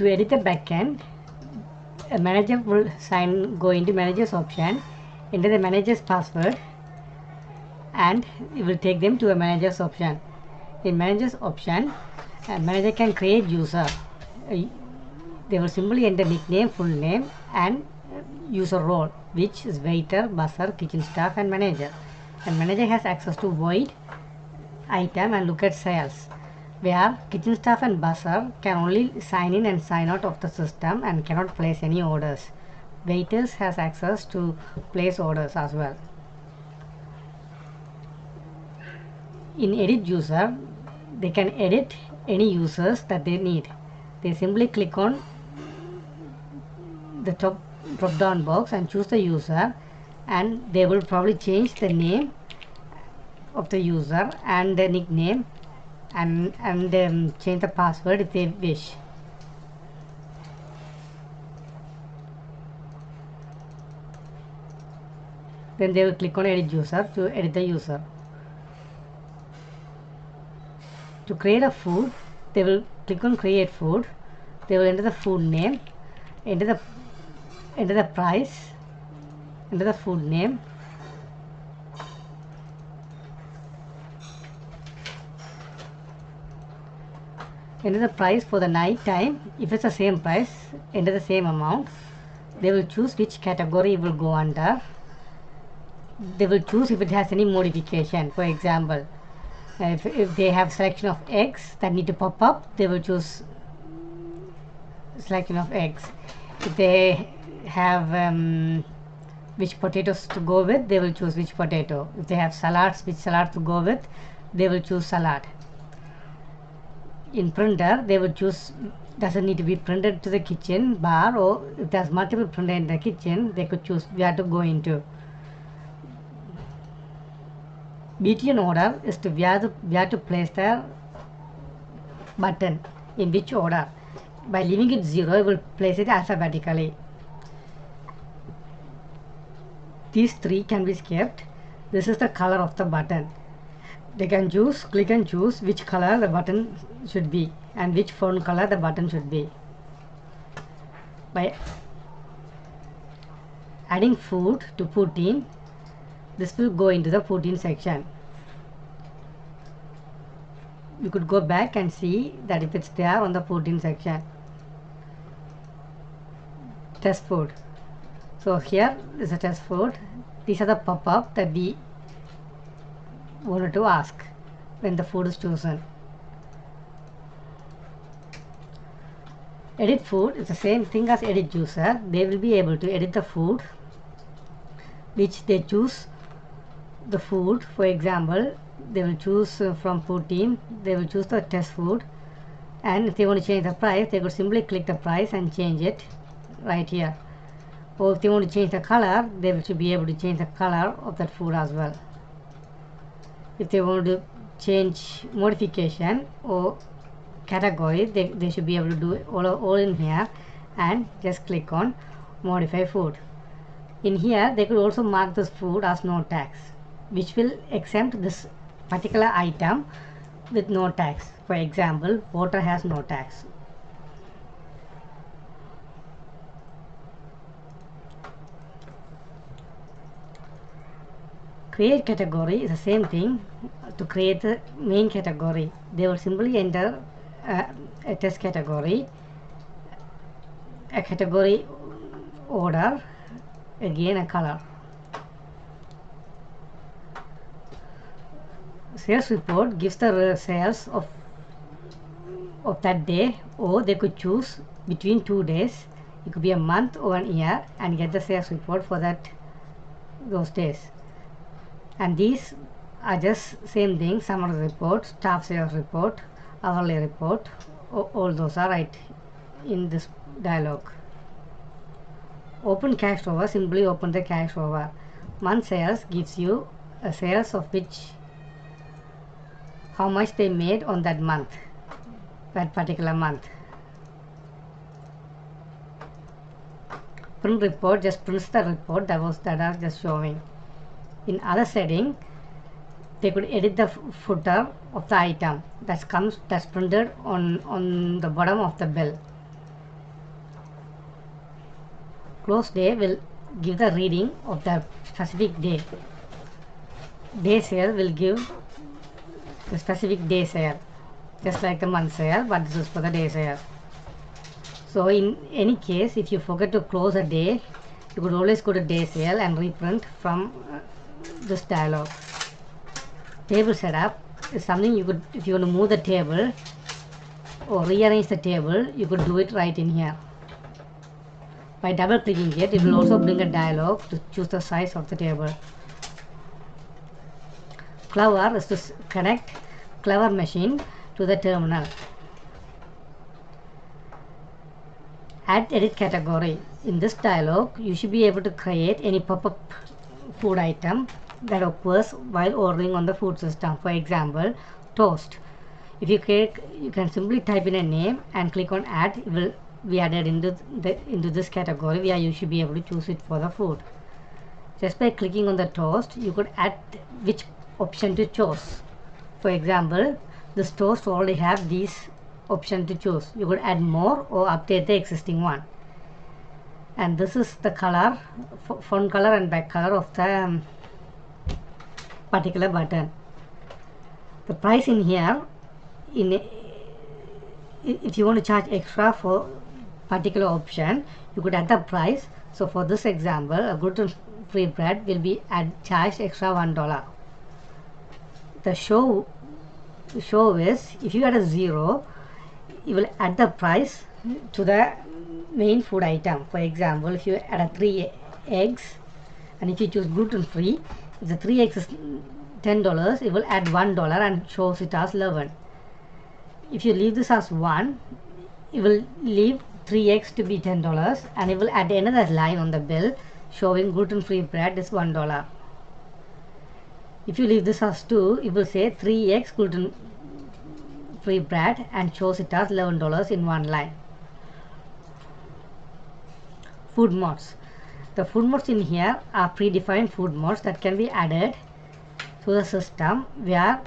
To edit the backend, a manager will go into manager's option, enter the manager's password, and it will take them to a manager's option. In manager's option, a manager can create user. They will simply enter nickname, full name, and user role, which is waiter, buzzer, kitchen staff, and manager. And manager has access to void, item, and look at sales, where kitchen staff and buzzer can only sign in and sign out of the system and cannot place any orders. Waiters has access to place orders as well. In edit user, they can edit any users that they need. They simply click on the top drop down box and choose the user, and they will probably change the name of the user and the nickname and change the password if they wish. Then they will click on edit user to edit the user. To create a food, they will click on create food. They will enter the food name, enter the price, enter the food name, enter the price for the night time. If it's the same price, enter the same amount. They will choose which category it will go under. They will choose if it has any modification. For example, if they have selection of eggs that need to pop up, they will choose selection of eggs. If they have which potatoes to go with, they will choose which potato. If they have salads, which salad to go with, they will choose salad. In printer, they will choose, doesn't need to be printed to the kitchen bar, or if there's multiple printer in the kitchen, they could choose where to go into. BTN order is to where to place the button, in which order. By leaving it 0, it will place it alphabetically. These 3 can be skipped. This is the color of the button. They can click and choose which color the button should be and which font color the button should be. By adding food to poutine, this will go into the poutine section. You could go back and see that if it's there on the poutine section. Test food. So here is a test food. These are the pop-up that we wanted to ask when the food is chosen. Edit food is the same thing as edit user. They will be able to edit the food which they choose. The food, for example, they will choose from poutine, they will choose the test food, and if they want to change the price, they could simply click the price and change it right here. Or if they want to change the color, they should be able to change the color of that food as well. If they want to change modification or category, they should be able to do it all in here, and just click on modify food. In here, they could also mark this food as no tax, which will exempt this particular item with no tax. For example, water has no tax. Create category is the same thing. To create the main category, they will simply enter a test category, a category order, again a color. Sales report gives the sales of that day, or they could choose between 2 days. It could be a month or an year, and get the sales report for those days. And these are just same thing: summary report, staff sales report, hourly report. All those are right in this dialog. Open cash over, simply open the cash over. Month sales gives you a sales of which how much they made on that month, that particular month. Print report just prints the report that are just showing. In other setting, they could edit the footer of the item that's printed on the bottom of the bill. Close day will give the reading of the specific day. Day sale will give the specific day sale, just like the month sale, but this is for the day sale. So in any case, if you forget to close a day, you could always go to day sale and reprint from this dialog. Table setup is something you could, if you want to move the table or rearrange the table, you could do it right in here. By double clicking it will also bring a dialog to choose the size of the table. Clever is to connect Clever machine to the terminal. Add edit category. In this dialog, you should be able to create any pop-up food item that occurs while ordering on the food system. For example, toast. If you click, you can simply type in a name and click on add. It will be added into this category where you should be able to choose it for the food. Just by clicking on the toast, you could add which option to choose. For example, this toast already have these option to choose. You could add more or update the existing one. And this is the color, front color and back color of the particular button. The price in here, if you want to charge extra for particular option, you could add the price. So for this example, a gluten-free bread will be charged extra $1. The show is, if you add a 0, you will add the price to the main food item. For example, if you add a 3 eggs and if you choose gluten free, if the 3 eggs is $10, it will add $1 and shows it as 11. If you leave this as 1, it will leave 3 eggs to be $10 and it will add another line on the bill showing gluten free bread is $1. If you leave this as 2, it will say 3 eggs gluten free bread and shows it as $11 in one line. Food modes. The food modes in here are predefined food modes that can be added to the system, where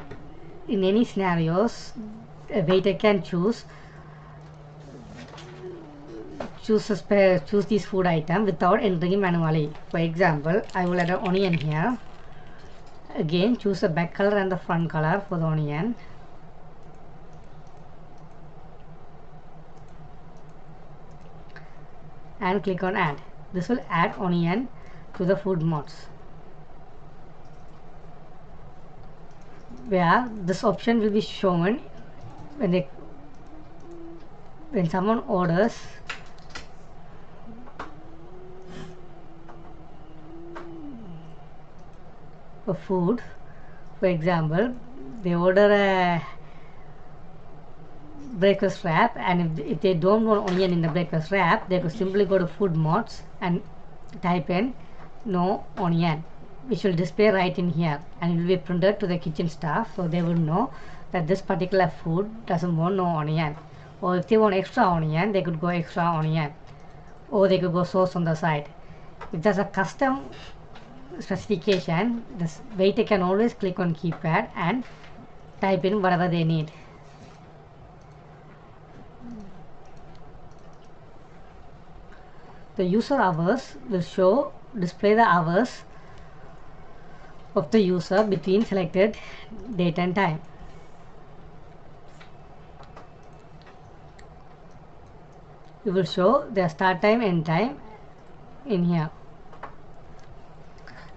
in any scenarios a waiter can choose this food item without entering manually. For example, I will add an onion here. Again, choose the back color and the front color for the onion. And click on add. This will add onion to the food modes, where this option will be shown when someone orders a food. For example, they order a breakfast wrap, and if they don't want onion in the breakfast wrap, they could simply go to food modes and type in no onion, which will display right in here, and it will be printed to the kitchen staff, so they will know that this particular food doesn't want no onion. Or if they want extra onion, they could go extra onion, or they could go sauce on the side. If there's a custom specification, this waiter can always click on keypad and type in whatever they need. The user hours will display the hours of the user between selected date and time. It will show their start time, end time in here.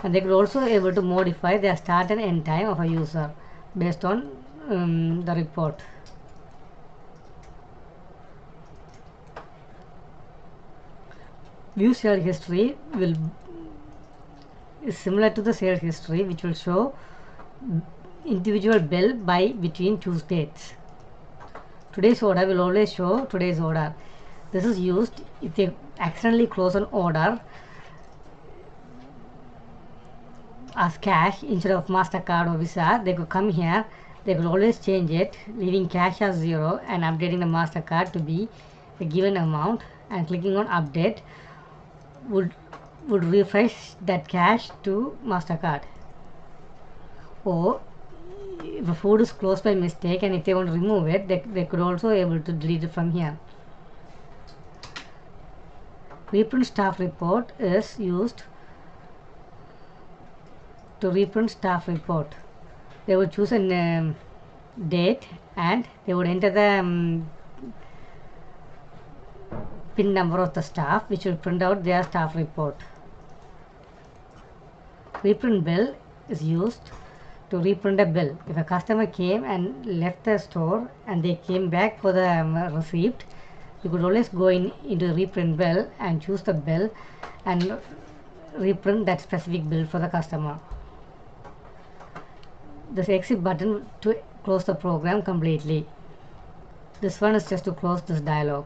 And they could also be able to modify their start and end time of a user based on the report. View sale history is similar to the sales history, which will show individual bill by between two dates. Today's order will always show today's order. This is used if they accidentally close an order as cash instead of MasterCard or Visa. They could come here, they could always change it, leaving cash as 0 and updating the MasterCard to be a given amount, and clicking on update would refresh that cash to MasterCard. Or if a food is closed by mistake and if they want to remove it, they could also able to delete it from here. Reprint staff report is used to reprint staff report. They would choose a date and they would enter the PIN number of the staff, which will print out their staff report. Reprint bill is used to reprint a bill. If a customer came and left the store and they came back for the receipt, you could always go into reprint bill and choose the bill and reprint that specific bill for the customer. This exit button to close the program completely. This one is just to close this dialog.